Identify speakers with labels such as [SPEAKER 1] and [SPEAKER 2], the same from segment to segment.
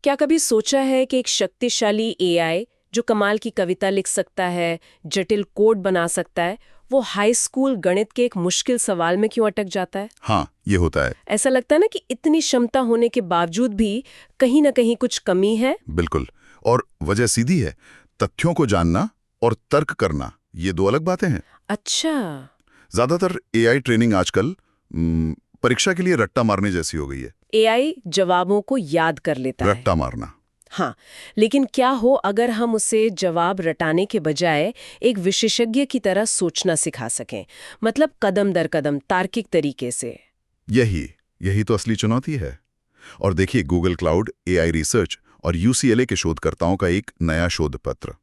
[SPEAKER 1] क्या कभी सोचा है कि एक शक्तिशाली एआई जो कमाल की कविता लिख सकता है, जटिल कोड बना सकता है, वो हाई स्कूल गणित के एक मुश्किल सवाल में क्यों अटक जाता है?
[SPEAKER 2] हाँ, ये होता है।
[SPEAKER 1] ऐसा लगता है ना कि इतनी क्षमता होने के बावजूद भी कहीं ना कहीं कुछ कमी है।
[SPEAKER 2] बिल्कुल। और वजह सीधी है, तथ्यों को जानना और तर्क करना, ये दो अलग बातें हैं।
[SPEAKER 1] अच्छा।
[SPEAKER 2] ज्यादातर एआई ट्रेनिंग आजकल परीक्षा के लिए रट्टा मारने जैसी हो गई है।
[SPEAKER 1] एआई जवाबों को याद कर लेता है।
[SPEAKER 2] रट्टा मारना।
[SPEAKER 1] हाँ, लेकिन क्या हो अगर हम उसे जवाब रटाने के बजाय एक विशेषज्ञ की तरह सोचना सिखा सकें, मतलब कदम दर कदम तार्किक तरीके से।
[SPEAKER 2] यही तो असली चुनौती है। और देखिए, गूगल क्लाउड, एआई रिसर्च और यूसीएलए के शोधकर्ताओं का एक नया शोध पत्र।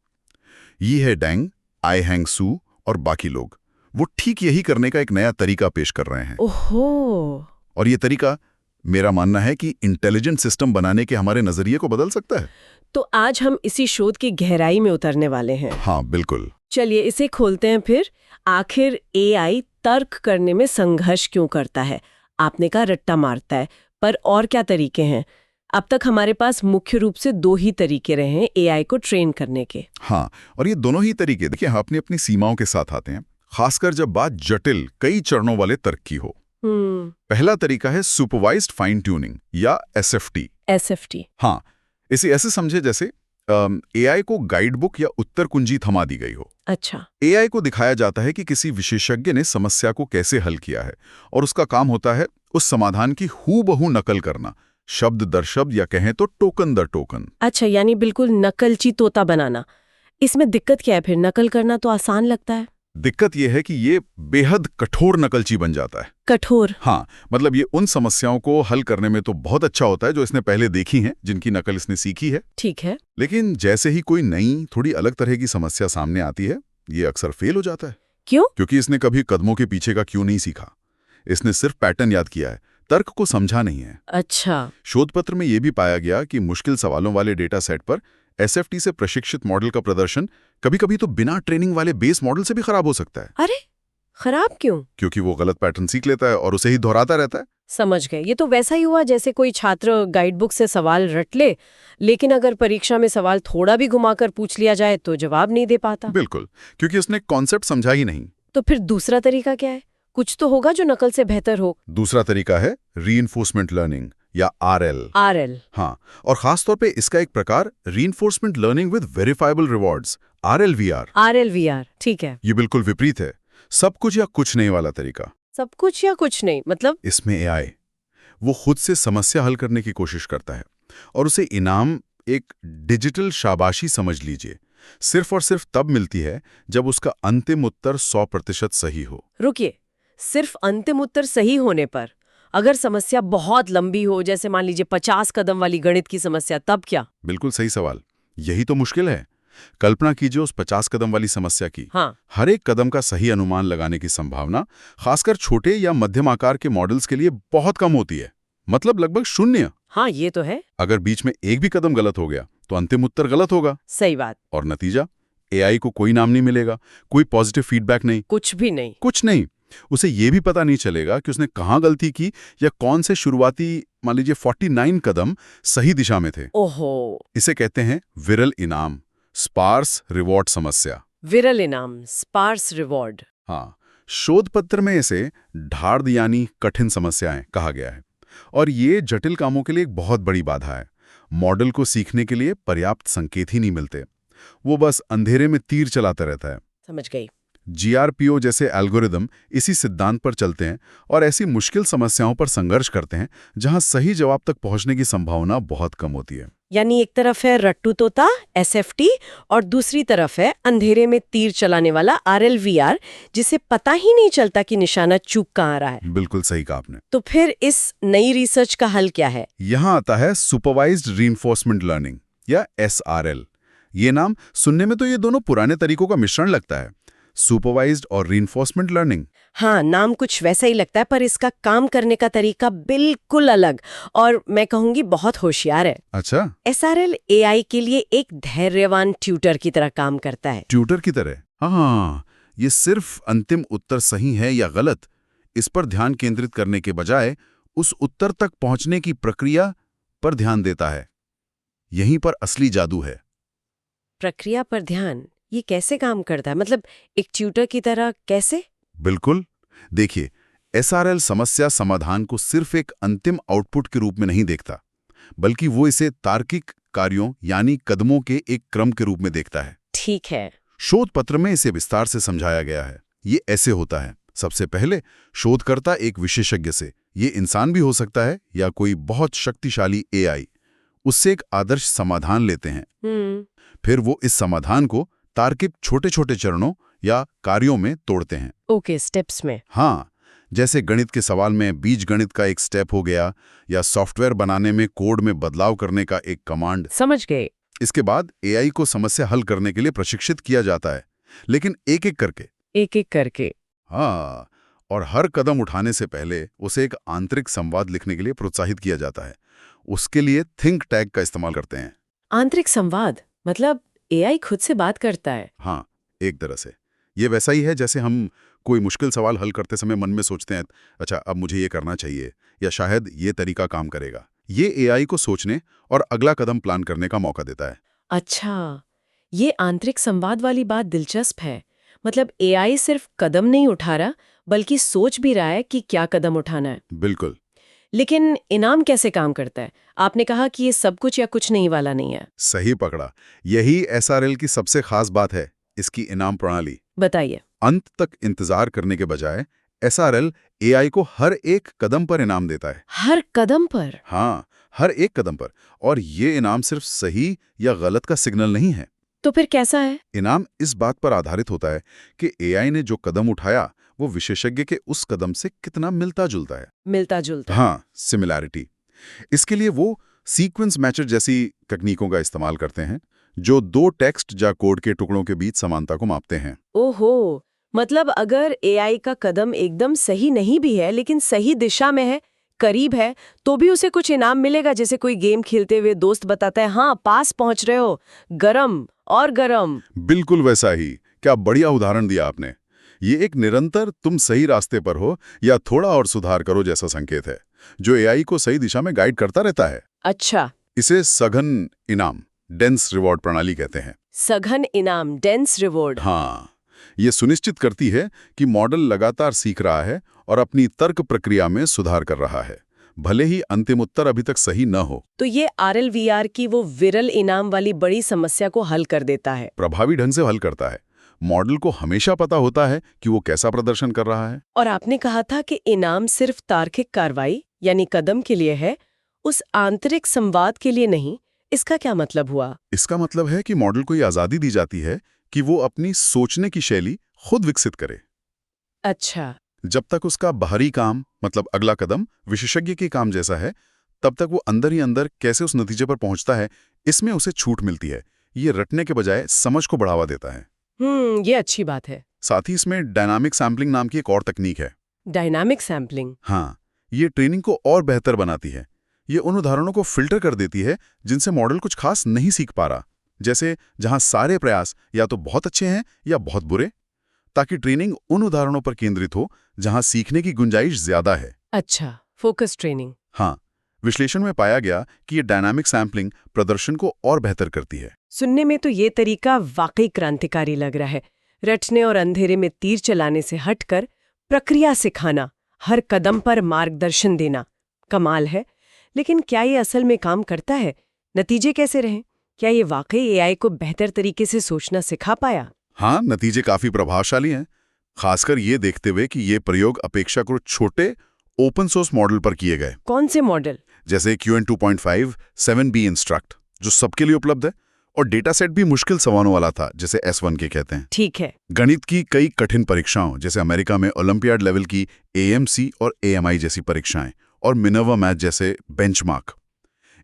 [SPEAKER 2] ये है डेंग, आई हैंग सू और बाकी लोग। वो ठीक यही करने का एक नया तरीका पेश कर रहे हैं।
[SPEAKER 1] ओहो।
[SPEAKER 2] और ये तरीका, मेरा मानना है कि इंटेलिजेंट सिस्टम बनाने के हमारे नजरिए को बदल सकता है।
[SPEAKER 1] तो आज हम इसी शोध की गहराई में उतरने वाले हैं।
[SPEAKER 2] हाँ, बिल्कुल।
[SPEAKER 1] चलिए इसे खोलते हैं फिर। आखिर एआई तर्क करने में संघर्ष क्यों करता है? आपने कहा रट्टा मारता है, पर और क्या तरीके हैं? अब तक हमारे पास मुख्य रूप से दो ही तरीके रहे हैं एआई को ट्रेन करने के।
[SPEAKER 2] हाँ, और ये दोनों ही तरीके देखिए अपनी अपनी सीमाओं के साथ आते हैं, खासकर जब बात जटिल कई चरणों वाले तर्क की हो। पहला तरीका है सुपरवाइज्ड फाइन ट्यूनिंग या एसएफटी।
[SPEAKER 1] एसएफटी।
[SPEAKER 2] हाँ, इसे ऐसे समझे जैसे एआई को गाइड बुक या उत्तर कुंजी थमा दी गई हो।
[SPEAKER 1] अच्छा।
[SPEAKER 2] एआई को दिखाया जाता है कि किसी विशेषज्ञ ने समस्या को कैसे हल किया है, और उसका काम होता है उस समाधान की हूबहू नकल करना, शब्द दर शब्द या कहें तो टोकन दर टोकन।
[SPEAKER 1] अच्छा, यानी बिल्कुल नकलची तोता बनाना। इसमें दिक्कत क्या है फिर? नकल करना तो आसान लगता है।
[SPEAKER 2] दिक्कत यह है कि ये बेहद कठोर नकलची बन जाता है।
[SPEAKER 1] कठोर?
[SPEAKER 2] हाँ, मतलब ये उन समस्याओं को हल करने में तो बहुत अच्छा होता है जो इसने पहले देखी हैं, जिनकी नकल इसने सीखी है।
[SPEAKER 1] ठीक है।
[SPEAKER 2] लेकिन जैसे ही कोई नई थोड़ी अलग तरह की समस्या सामने आती है, ये अक्सर फेल हो जाता है।
[SPEAKER 1] क्यों?
[SPEAKER 2] क्योंकि इसने कभी कदमों के पीछे का क्यों नहीं सीखा। इसने सिर्फ पैटर्न याद किया है, तर्क को समझा नहीं है।
[SPEAKER 1] अच्छा।
[SPEAKER 2] शोध पत्र में यह भी पाया गया कि मुश्किल सवालों वाले डेटा सेट पर एसएफटी से प्रशिक्षित मॉडल का प्रदर्शन कभी-कभी तो बिना ट्रेनिंग वाले बेस मॉडल से भी खराब हो सकता है।
[SPEAKER 1] अरे, खराब क्यों?
[SPEAKER 2] क्योंकि वो गलत पैटर्न सीख लेता है और उसे ही दोहराता रहता है।
[SPEAKER 1] समझ गए। ये तो वैसा ही हुआ जैसे कोई छात्र गाइड बुक से सवाल रट ले, लेकिन अगर परीक्षा में सवाल थोड़ा भी घुमाकर पूछ लिया जाए तो जवाब नहीं दे पाता।
[SPEAKER 2] बिल्कुल, क्योंकि उसने कॉन्सेप्ट समझा ही नहीं।
[SPEAKER 1] तो फिर दूसरा तरीका क्या है? कुछ तो होगा जो नकल से बेहतर हो।
[SPEAKER 2] दूसरा तरीका है रीइंफोर्समेंट लर्निंग या आरएल।
[SPEAKER 1] आरएल?
[SPEAKER 2] हाँ, और खासतौर पे इसका एक प्रकार reinforcement learning with verifiable rewards, RLVR.
[SPEAKER 1] RLVR, ठीक है।
[SPEAKER 2] ये बिल्कुल विपरीत है, सब कुछ या कुछ नहीं वाला तरीका।
[SPEAKER 1] सब कुछ या कुछ नहीं मतलब?
[SPEAKER 2] इसमें एआई वो खुद से समस्या हल करने की कोशिश करता है, और उसे इनाम एक डिजिटल शाबाशी समझ लीजिए, सिर्फ और सिर्फ तब मिलती है जब उसका अंतिम उत्तर 100% सही हो।
[SPEAKER 1] रुकिए, सिर्फ अंतिम उत्तर सही होने पर? अगर समस्या बहुत लंबी हो, जैसे मान लीजिए 50 कदम वाली गणित की समस्या, तब क्या?
[SPEAKER 2] बिल्कुल सही सवाल, यही तो मुश्किल है। कल्पना कीजिए उस 50 कदम वाली समस्या की।
[SPEAKER 1] हाँ।
[SPEAKER 2] हर एक कदम का सही अनुमान लगाने की संभावना खासकर छोटे या मध्यम आकार के मॉडल्स के लिए बहुत कम होती है, मतलब लगभग शून्य।
[SPEAKER 1] हाँ, ये तो है।
[SPEAKER 2] अगर बीच में एक भी कदम गलत हो गया तो अंतिम उत्तर गलत होगा।
[SPEAKER 1] सही बात।
[SPEAKER 2] और नतीजा, एआई को कोई नाम नहीं मिलेगा, कोई पॉजिटिव फीडबैक नहीं,
[SPEAKER 1] कुछ भी नहीं।
[SPEAKER 2] कुछ नहीं। उसे ये भी पता नहीं चलेगा कि उसने कहाँ गलती की या कौन से शुरुआती मान लीजिए 49 कदम सही दिशा में थे।
[SPEAKER 1] ओहो।
[SPEAKER 2] इसे कहते हैं विरल इनाम, स्पार्स रिवॉर्ड समस्या।
[SPEAKER 1] विरल इनाम, स्पार्स रिवॉर्ड।
[SPEAKER 2] हाँ, शोध पत्र में इसे ढार्ड यानी कठिन समस्याएं कहा गया है, और ये जटिल कामों के लिए एक बहुत बड़ी बाधा है। मॉडल को सीखने के लिए पर्याप्त संकेत ही नहीं मिलते, वो बस अंधेरे में तीर चलाता रहता है।
[SPEAKER 1] समझ गई।
[SPEAKER 2] जीआरपीओ जैसे एल्गोरिदम इसी सिद्धांत पर चलते हैं और ऐसी मुश्किल समस्याओं पर संघर्ष करते हैं जहां सही जवाब तक पहुंचने की संभावना बहुत कम होती है।
[SPEAKER 1] यानी एक तरफ है रट्टू तोता एसएफटी और दूसरी तरफ है अंधेरे में तीर चलाने वाला आरएलवीआर, जिसे पता ही नहीं चलता कि निशाना चूक कहाँ रहा है।
[SPEAKER 2] बिल्कुल सही कहा आपने।
[SPEAKER 1] तो फिर इस नई रिसर्च का हल क्या है?
[SPEAKER 2] यहाँ आता है सुपरवाइज्ड रीइंफोर्समेंट लर्निंग या एसआरएल। ये नाम सुनने में तो ये दोनों पुराने तरीकों का मिश्रण लगता है, सुपरवाइज्ड और रीइंफोर्समेंट लर्निंग।
[SPEAKER 1] हाँ, नाम कुछ वैसा ही लगता है, पर इसका काम करने का तरीका बिल्कुल अलग और मैं कहूंगी बहुत होशियार है।
[SPEAKER 2] अच्छा,
[SPEAKER 1] एसआरएल एआई के लिए एक धैर्यवान ट्यूटर की तरह काम करता है।
[SPEAKER 2] ट्यूटर की तरह? हाँ, ये सिर्फ अंतिम उत्तर सही है या गलत, इस पर ध्यान केंद्रित करने के बजाय उस उत्तर तक पहुंचने की प्रक्रिया पर ध्यान देता है। यहीं पर असली जादू है।
[SPEAKER 1] प्रक्रिया पर ध्यान, ये कैसे काम करता है? मतलब एक ट्यूटर की तरह कैसे?
[SPEAKER 2] बिल्कुल। देखिए, एसआरएल समस्या समाधान को सिर्फ एक अंतिम आउटपुट के रूप में नहीं देखता, बल्कि वो इसे तार्किक कार्यों यानी कदमों के एक क्रम के रूप में देखता है।
[SPEAKER 1] ठीक है।
[SPEAKER 2] शोध पत्र में इसे विस्तार से समझाया गया है। ये ऐसे होता है, सबसे पहले शोधकर्ता एक विशेषज्ञ से, ये इंसान भी हो सकता है या कोई बहुत शक्तिशाली एआई, उससे एक आदर्श समाधान लेते हैं। फिर वो इस समाधान को तार्किक छोटे छोटे चरणों या कार्यों में तोड़ते हैं।
[SPEAKER 1] ओके, स्टेप्स में।
[SPEAKER 2] हाँ, जैसे गणित के सवाल में बीजगणित का एक स्टेप हो गया, या सॉफ्टवेयर बनाने में कोड में बदलाव करने का एक कमांड।
[SPEAKER 1] समझ गए।
[SPEAKER 2] इसके बाद एआई को समस्या हल करने के लिए प्रशिक्षित किया जाता है, लेकिन एक एक करके।
[SPEAKER 1] एक एक करके।
[SPEAKER 2] हाँ, और हर कदम उठाने से पहले उसे एक आंतरिक संवाद लिखने के लिए प्रोत्साहित किया जाता है। उसके लिए थिंक टैग का इस्तेमाल करते हैं।
[SPEAKER 1] आंतरिक संवाद मतलब एआई खुद से बात करता है?
[SPEAKER 2] हाँ, एक तरह से ये वैसा ही है जैसे हम कोई मुश्किल सवाल हल करते समय मन में सोचते हैं, अच्छा अब मुझे ये करना चाहिए, या शायद ये तरीका काम करेगा। ये एआई को सोचने और अगला कदम प्लान करने का मौका देता है।
[SPEAKER 1] अच्छा, ये आंतरिक संवाद वाली बात दिलचस्प है। मतलब एआई सिर्फ कदम नहीं उठा रहा, बल्कि सोच भी रहा है कि क्या कदम उठाना है।
[SPEAKER 2] बिल्कुल।
[SPEAKER 1] लेकिन इनाम कैसे काम करता है? आपने कहा कि ये सब कुछ या कुछ नहीं वाला नहीं है।
[SPEAKER 2] सही पकड़ा। यही एसआरएल की सबसे खास बात है, इसकी इनाम प्रणाली।
[SPEAKER 1] बताइए।
[SPEAKER 2] अंत तक इंतजार करने के बजाय एसआरएल एआई को हर एक कदम पर इनाम देता है।
[SPEAKER 1] हर कदम पर?
[SPEAKER 2] हाँ, हर एक कदम पर। और ये इनाम सिर्फ सही या गलत का सिग्नल नहीं है।
[SPEAKER 1] तो फिर कैसा है?
[SPEAKER 2] इनाम इस बात पर आधारित होता है कि एआई ने जो कदम उठाया वो विशेषज्ञ के उस कदम से कितना मिलता जुलता है।
[SPEAKER 1] मिलता जुलता।
[SPEAKER 2] हाँ, सिमिलैरिटी। इसके लिए वो सीक्वेंस मैचर जैसी तकनीकों का इस्तेमाल करते हैं, जो दो टेक्स्ट या कोड के टुकड़ों के बीच समानता को मापते हैं।
[SPEAKER 1] ओहो, मतलब अगर एआई का कदम एकदम सही नहीं भी है, लेकिन सही दिशा में है, करीब है, तो भी उसे कुछ इनाम मिलेगा। जैसे कोई गेम खेलते हुए दोस्त बताता है, हाँ पास पहुंच रहे हो, गरम और गरम।
[SPEAKER 2] बिल्कुल वैसा ही। क्या बढ़िया उदाहरण दिया आपने। ये एक निरंतर तुम सही रास्ते पर हो या थोड़ा और सुधार करो जैसा संकेत है, जो एआई को सही दिशा में गाइड करता रहता है।
[SPEAKER 1] अच्छा।
[SPEAKER 2] इसे सघन इनाम, डेंस रिवॉर्ड प्रणाली कहते हैं।
[SPEAKER 1] सघन इनाम, डेंस रिवॉर्ड।
[SPEAKER 2] हाँ, ये सुनिश्चित करती है कि मॉडल लगातार सीख रहा है और अपनी तर्क प्रक्रिया में सुधार कर रहा है, भले ही अंतिम उत्तर अभी तक सही न हो।
[SPEAKER 1] तो ये आरएलवीआर की वो विरल इनाम वाली बड़ी समस्या को हल कर देता है।
[SPEAKER 2] प्रभावी ढंग से हल करता है। मॉडल को हमेशा पता होता है कि वो कैसा प्रदर्शन कर रहा है।
[SPEAKER 1] और आपने कहा था कि इनाम सिर्फ तार्किक कार्रवाई यानी कदम के लिए है, उस आंतरिक संवाद के लिए नहीं। इसका क्या मतलब हुआ?
[SPEAKER 2] इसका मतलब है कि मॉडल को ये आज़ादी दी जाती है कि वो अपनी सोचने की शैली खुद विकसित करे।
[SPEAKER 1] अच्छा।
[SPEAKER 2] जब तक उसका बाहरी काम, मतलब अगला कदम, विशेषज्ञ के काम जैसा है, तब तक वो अंदर ही अंदर कैसे उस नतीजे पर पहुंचता है, इसमें उसे छूट मिलती है। ये रटने के बजाय समझ को बढ़ावा देता है।
[SPEAKER 1] ये अच्छी बात है।
[SPEAKER 2] साथ ही इसमें डायनामिक सैम्पलिंग नाम की एक और तकनीक है।
[SPEAKER 1] Dynamic sampling?
[SPEAKER 2] हाँ, ये ट्रेनिंग को और बेहतर बनाती है। ये उन उदाहरणों को फिल्टर कर देती है जिनसे मॉडल कुछ खास नहीं सीख पा रहा, जैसे जहां सारे प्रयास या तो बहुत अच्छे हैं या बहुत बुरे, ताकि ट्रेनिंग उन उदाहरणों पर केंद्रित हो जहां सीखने की गुंजाइश ज्यादा है।
[SPEAKER 1] अच्छा, फोकस ट्रेनिंग।
[SPEAKER 2] हाँ, विश्लेषण में पाया गया कि ये डायनामिक सैम्पलिंग प्रदर्शन को और बेहतर करती है।
[SPEAKER 1] सुनने में तो ये तरीका वाकई क्रांतिकारी लग रहा है। रटने और अंधेरे में तीर चलाने से हटकर प्रक्रिया सिखाना, हर कदम पर मार्गदर्शन देना, कमाल है। लेकिन क्या ये असल में काम करता है? नतीजे कैसे रहे? क्या ये वाकई एआई को बेहतर तरीके से सोचना सिखा पाया?
[SPEAKER 2] हाँ, नतीजे काफी प्रभावशाली हैं, खासकर ये देखते हुए कि ये प्रयोग अपेक्षाकृत छोटे ओपन सोर्स मॉडल पर किए गए।
[SPEAKER 1] कौन से मॉडल?
[SPEAKER 2] जैसे QN 2.5 7B इंस्ट्रक्ट, जो सबके लिए उपलब्ध है, और डेटा सेट भी मुश्किल सवालों वाला था, जैसे S1 के कहते हैं।
[SPEAKER 1] ठीक है।
[SPEAKER 2] गणित की कई कठिन परीक्षाओं, जैसे अमेरिका में ओलंपियाड लेवल की AMC और AMI जैसी परीक्षाएं, और मिनर्वा मैथ जैसे बेंचमार्क,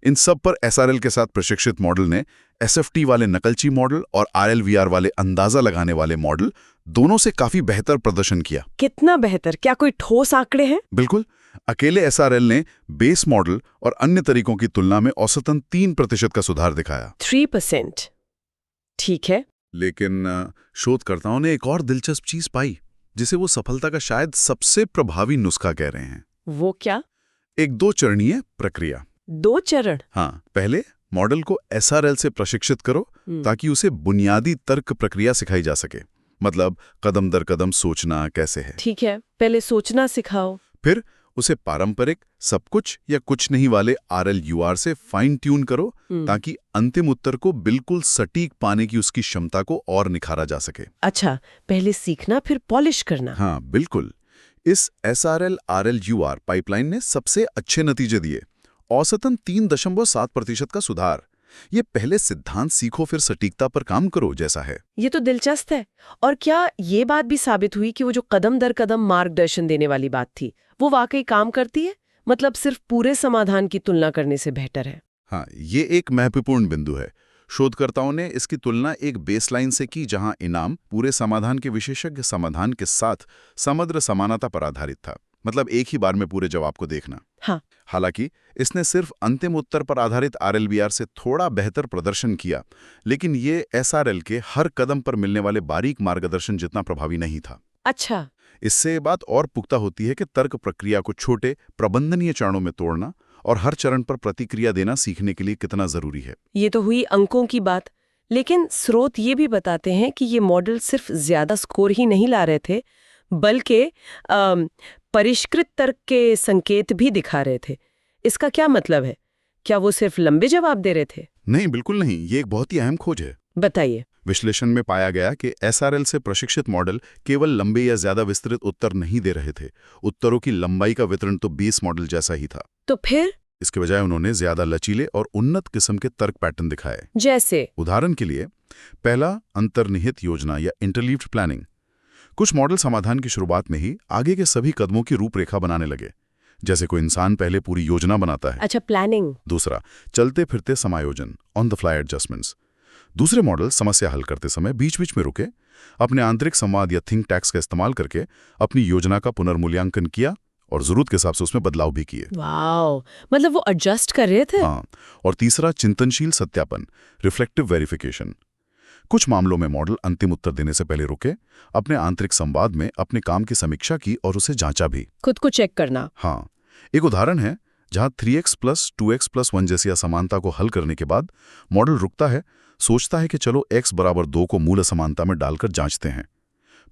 [SPEAKER 2] इन सब पर SRL के साथ प्रशिक्षित मॉडल ने SFT वाले नकलची मॉडल और RLVR वाले अंदाजा लगाने वाले मॉडल दोनों से काफी बेहतर प्रदर्शन किया।
[SPEAKER 1] कितना बेहतर? क्या कोई ठोस आंकड़े हैं?
[SPEAKER 2] बिल्कुल। अकेले SRL ने बेस मॉडल और अन्य तरीकों की तुलना में औसतन 3% का सुधार दिखाया।
[SPEAKER 1] 3%? ठीक है।
[SPEAKER 2] लेकिन शोधकर्ताओं ने एक और दिलचस्प चीज पाई, जिसे वो सफलता का शायद सबसे प्रभावी नुस्खा कह रहे हैं।
[SPEAKER 1] वो क्या?
[SPEAKER 2] एक 2 चरणीय प्रक्रिया।
[SPEAKER 1] 2 चरण?
[SPEAKER 2] हाँ, पहले मॉडल को SRL से प्रशिक्षित करो ताकि उसे बुनियादी तर्क प्रक्रिया सिखाई जा सके। मतलब कदम दर कदम सोचना कैसे है।
[SPEAKER 1] ठीक है, पहले सोचना सिखाओ।
[SPEAKER 2] फिर उसे पारंपरिक सब कुछ या कुछ नहीं वाले RLUR से फाइन ट्यून करो ताकि अंतिम उत्तर को बिल्कुल सटीक पाने की उसकी क्षमता को और निखारा जा सके।
[SPEAKER 1] अच्छा, पहले सीखना फिर पॉलिश करना।
[SPEAKER 2] हाँ बिल्कुल। इस SRL RLUR पाइपलाइन ने सबसे अच्छे नतीजे दिए, औसतन 3.7% का सुधार। ये पहले सिद्धांत सीखो फिर सटीकता पर काम करो जैसा है।
[SPEAKER 1] ये तो दिलचस्प है। और क्या ये बात भी साबित हुई कि वो जो कदम दर कदम मार्गदर्शन देने वाली बात थी वो वाकई काम करती है? मतलब सिर्फ पूरे समाधान की तुलना करने से बेहतर है?
[SPEAKER 2] हाँ, ये एक महत्वपूर्ण बिंदु है। शोधकर्ताओं ने इसकी तुलना एक बेसलाइन से की जहां इनाम पूरे समाधान के विशेषज्ञ समाधान के साथ समग्र समानता पर आधारित था। मतलब एक ही बार में पूरे जवाब को देखना।
[SPEAKER 1] हाँ।
[SPEAKER 2] हालांकि इसने सिर्फ अंतिम उत्तर पर आधारित RLBR से थोड़ा बेहतर प्रदर्शन किया, लेकिन ये SRL के हर कदम पर मिलने वाले बारीक मार्गदर्शन जितना प्रभावी नहीं था।
[SPEAKER 1] अच्छा।
[SPEAKER 2] इससे बात और पुख्ता होती है कि तर्क प्रक्रिया को छोटे प्रबंधनीय चरणों में तोड़ना और हर चरण पर प्रतिक्रिया देना सीखने के लिए कितना जरूरी है।
[SPEAKER 1] ये तो हुई अंकों की बात, लेकिन स्रोत ये भी बताते हैं कि ये मॉडल सिर्फ ज्यादा स्कोर ही नहीं ला रहे थे, बल्कि परिष्कृत तर्क के संकेत भी दिखा रहे थे। इसका क्या मतलब है? क्या वो सिर्फ लंबे जवाब दे रहे थे?
[SPEAKER 2] नहीं, बिल्कुल नहीं। ये एक बहुत ही अहम खोज है।
[SPEAKER 1] बताइए।
[SPEAKER 2] विश्लेषण में पाया गया कि SRL से प्रशिक्षित मॉडल केवल लंबे या ज्यादा विस्तृत उत्तर नहीं दे रहे थे। उत्तरों की लंबाई का वितरण तो बेस मॉडल जैसा ही था।
[SPEAKER 1] तो फिर
[SPEAKER 2] इसके बजाय उन्होंने ज्यादा लचीले और उन्नत किस्म के तर्क पैटर्न दिखाए।
[SPEAKER 1] जैसे
[SPEAKER 2] उदाहरण के लिए, पहला अंतर्निहित योजना या इंटरलीव्ड प्लानिंग। कुछ मॉडल समाधान की शुरुआत में ही आगे के सभी कदमों की रूपरेखा बनाने लगे, जैसे कोई इंसान पहले पूरी योजना बनाता है।
[SPEAKER 1] अच्छा, प्लानिंग।
[SPEAKER 2] दूसरा, चलते फिरते समायोजन, ऑन द फ्लाई एडजस्टमेंट्स। दूसरे मॉडल समस्या हल करते समय बीच बीच में रुके, अपने आंतरिक संवाद या थिंक टैक्स का इस्तेमाल करके अपनी योजना का पुनर्मूल्यांकन किया और जरूरत के हिसाब से उसमें बदलाव भी किए।
[SPEAKER 1] वाओ, मतलब वो एडजस्ट कर रहे थे।
[SPEAKER 2] हाँ। और तीसरा, चिंतनशील सत्यापन, रिफ्लेक्टिव वेरिफिकेशन। कुछ मामलों में मॉडल अंतिम उत्तर देने से पहले रुके, अपने आंतरिक संवाद में अपने काम की समीक्षा की और उसे जांचा भी।
[SPEAKER 1] खुद को चेक करना।
[SPEAKER 2] हाँ, एक उदाहरण है जहां 3x + 2x + 1 जैसी असमानता को हल करने के बाद मॉडल रुकता है, सोचता है कि चलो x = 2 को मूल असमानता में डालकर जांचते हैं,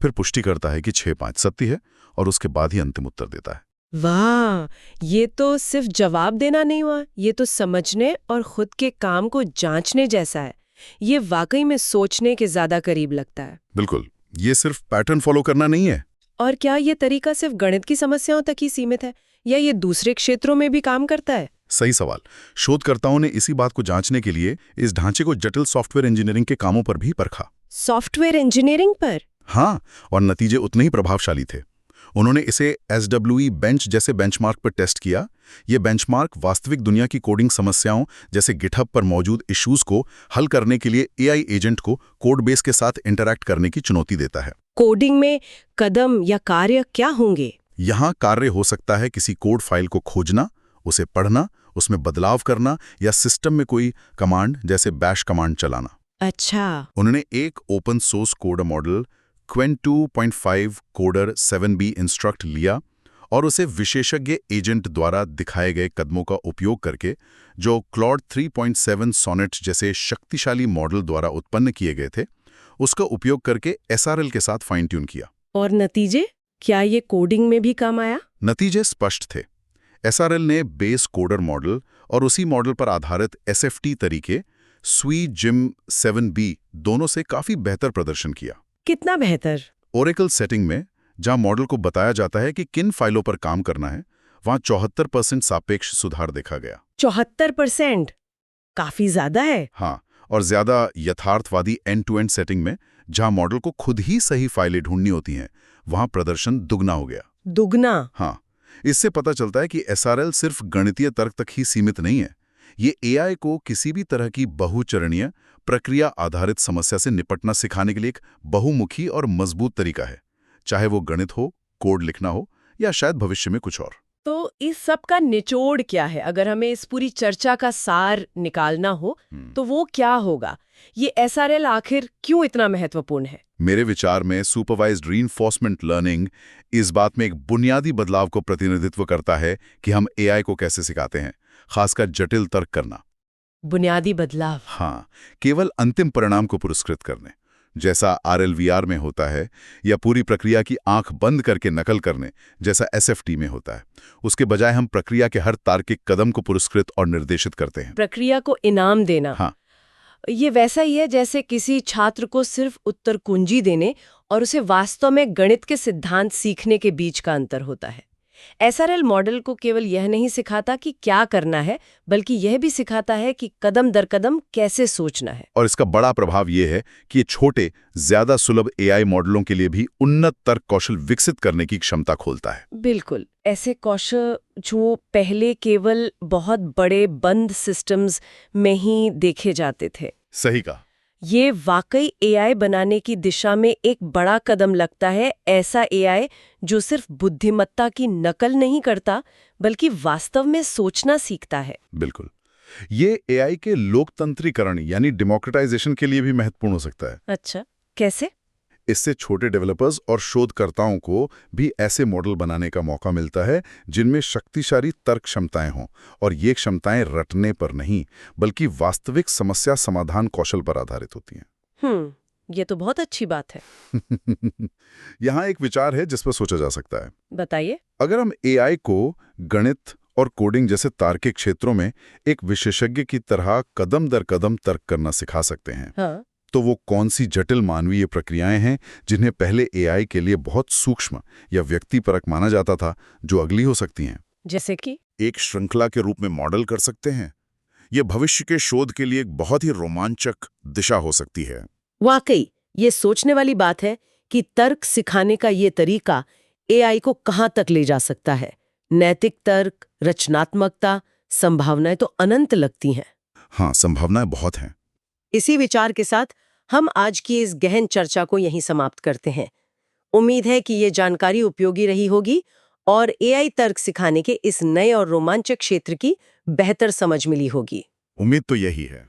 [SPEAKER 2] फिर पुष्टि करता है कि 6-5 सत्य है और उसके बाद ही अंतिम उत्तर देता है।
[SPEAKER 1] वाह, ये तो सिर्फ जवाब देना नहीं हुआ, ये तो समझने और खुद के काम को जांचने जैसा है। ये वाकई में सोचने के ज्यादा करीब लगता है।
[SPEAKER 2] बिल्कुल, ये सिर्फ पैटर्न फॉलो करना नहीं है।
[SPEAKER 1] और क्या ये तरीका सिर्फ गणित की समस्याओं तक ही सीमित है या ये दूसरे क्षेत्रों में भी काम करता है?
[SPEAKER 2] सही सवाल। शोधकर्ताओं ने इसी बात को जांचने के लिए इस ढांचे को जटिल सॉफ्टवेयर इंजीनियरिंग के कामों पर भी परखा।
[SPEAKER 1] सॉफ्टवेयर इंजीनियरिंग पर?
[SPEAKER 2] हाँ, और नतीजे उतने ही प्रभावशाली थे। उन्होंने इसे SWE बेंच जैसे बेंचमार्क पर टेस्ट किया। ये बेंचमार्क वास्तविक दुनिया की कोडिंग समस्याओं जैसे गिटहब पर मौजूद इश्यूज को हल करने के लिए AI एजेंट को कोड बेस के साथ इंटरैक्ट करने की चुनौती देता है।
[SPEAKER 1] कोडिंग में कदम या कार्य क्या होंगे?
[SPEAKER 2] यहाँ कार्य हो सकता है किसी कोड फाइल को खोजना, उसे पढ़ना, उसमें बदलाव करना या सिस्टम में कोई कमांड जैसे बैश कमांड चलाना।
[SPEAKER 1] अच्छा।
[SPEAKER 2] उन्होंने एक open source code model Qwen 2.5 coder 7B instruct लिया और उसे विशेषज्ञ एजेंट द्वारा दिखाए गए कदमों का उपयोग करके, जो क्लॉड 3.7 सोनेट जैसे शक्तिशाली मॉडल द्वारा उत्पन्न किए गए थे, उसका उपयोग करके SRL के साथ फाइन ट्यून किया।
[SPEAKER 1] और नतीजे? क्या ये कोडिंग में भी काम आया?
[SPEAKER 2] नतीजे स्पष्ट थे। SRL ने बेस कोडर मॉडल और उसी मॉडल पर आधारित SFT तरीके SWE-GYM 7B दोनों से काफी बेहतर प्रदर्शन किया।
[SPEAKER 1] कितना बेहतर?
[SPEAKER 2] ओरेकल सेटिंग में, जहां मॉडल को बताया जाता है कि किन फाइलों पर काम करना है, वहां 74% सापेक्ष सुधार देखा गया।
[SPEAKER 1] 74%? काफी ज्यादा है।
[SPEAKER 2] हाँ, और ज्यादा यथार्थवादी एंड-टू-एंड सेटिंग में, जहां मॉडल को खुद ही सही फाइलें ढूंढनी होती हैं, वहां प्रदर्शन दुगना हो गया।
[SPEAKER 1] दुगना?
[SPEAKER 2] हाँ, इससे पता चलता है कि SRL सिर्फ गणितीय तर्क तक ही सीमित नहीं है। ये AI को किसी भी तरह की बहुचरणीय प्रक्रिया आधारित समस्या से निपटना सिखाने के लिए एक बहुमुखी और मजबूत तरीका है, चाहे वो गणित हो, कोड लिखना हो या शायद भविष्य में कुछ और।
[SPEAKER 1] तो इस सब का निचोड़ क्या है? अगर हमें इस पूरी चर्चा का सार निकालना हो तो वो क्या होगा? ये SRL आखिर क्यों इतना महत्वपूर्ण है?
[SPEAKER 2] मेरे विचार में सुपरवाइज्ड रीइंफोर्समेंट लर्निंग इस बात में एक बुनियादी बदलाव को प्रतिनिधित्व करता है कि हम AI को कैसे सिखाते हैं, खासकर जटिल तर्क करना।
[SPEAKER 1] बुनियादी बदलाव।
[SPEAKER 2] हाँ, केवल अंतिम परिणाम को पुरस्कृत करने, जैसा RLVR में होता है, या पूरी प्रक्रिया की आंख बंद करके नकल करने, जैसा SFT में होता है। उसके बजाय हम प्रक्रिया के हर तार्किक कदम को पुरस्कृत और निर्देशित करते हैं।
[SPEAKER 1] प्रक्रिया को इनाम देना।
[SPEAKER 2] हाँ,
[SPEAKER 1] ये वैसा ही है जैसे किसी छात्र को सिर्फ उत्तर कुंजी देने और उसे वास्तव में गणित के सिद्धांत सीखने के बीच का अंतर होता है। SRL मॉडल को केवल यह नहीं सिखाता कि क्या करना है, बल्कि यह भी सिखाता है कि कदम दर कदम कैसे सोचना है।
[SPEAKER 2] और इसका बड़ा प्रभाव ये है कि ये छोटे, ज्यादा सुलभ AI मॉडलों के लिए भी उन्नत तर्क कौशल विकसित करने की क्षमता खोलता है।
[SPEAKER 1] बिल्कुल, ऐसे कौशल जो पहले केवल बहुत बड़े बंद सिस्टम्स में ही देखे जाते थे।
[SPEAKER 2] सही कहा।
[SPEAKER 1] ये वाकई AI बनाने की दिशा में एक बड़ा कदम लगता है, ऐसा AI जो सिर्फ बुद्धिमत्ता की नकल नहीं करता, बल्कि वास्तव में सोचना सीखता है।
[SPEAKER 2] बिल्कुल। ये AI के लोकतंत्रीकरण यानी डेमोक्रेटाइजेशन के लिए भी महत्वपूर्ण हो सकता है।
[SPEAKER 1] अच्छा, कैसे?
[SPEAKER 2] इससे छोटे डेवलपर्स और शोधकर्ताओं को भी ऐसे मॉडल बनाने का मौका मिलता है जिनमें शक्तिशाली तर्क क्षमताएं हों, और ये क्षमताएं रटने पर नहीं, बल्कि वास्तविक समस्या समाधान कौशल पर आधारित होती हैं।
[SPEAKER 1] ये तो बहुत अच्छी बात है।
[SPEAKER 2] यहाँ एक विचार है जिस पर सोचा जा सकता है।
[SPEAKER 1] बताइए।
[SPEAKER 2] अगर हम AI को गणित और कोडिंग जैसे तार्किक क्षेत्रों में एक विशेषज्ञ की तरह कदम दर कदम तर्क करना सिखा सकते हैं,
[SPEAKER 1] हाँ।
[SPEAKER 2] तो वो कौन सी जटिल मानवीय प्रक्रियाएं हैं जिन्हें पहले AI के लिए बहुत सूक्ष्म या व्यक्तिपरक माना जाता था, जो अगली हो सकती हैं?
[SPEAKER 1] जैसे कि?
[SPEAKER 2] एक श्रृंखला के रूप में मॉडल कर सकते हैं। ये भविष्य के शोध के लिए एक बहुत ही रोमांचक दिशा हो सकती है।
[SPEAKER 1] वाकई ये सोचने वाली बात है कि तर्क सिखाने का ये तरीका AI को कहाँ तक ले जा सकता है। नैतिक तर्क, रचनात्मकता, संभावनाएं तो अनंत लगती हैं।
[SPEAKER 2] हाँ, संभावनाएं बहुत हैं।
[SPEAKER 1] इसी विचार के साथ हम आज की इस गहन चर्चा को यहीं समाप्त करते हैं। उम्मीद है कि ये जानकारी उपयोगी रही होगी और AI तर्क सिखाने के इस नए और रोमांचक क्षेत्र की बेहतर समझ मिली होगी।
[SPEAKER 2] उम्मीद तो यही है।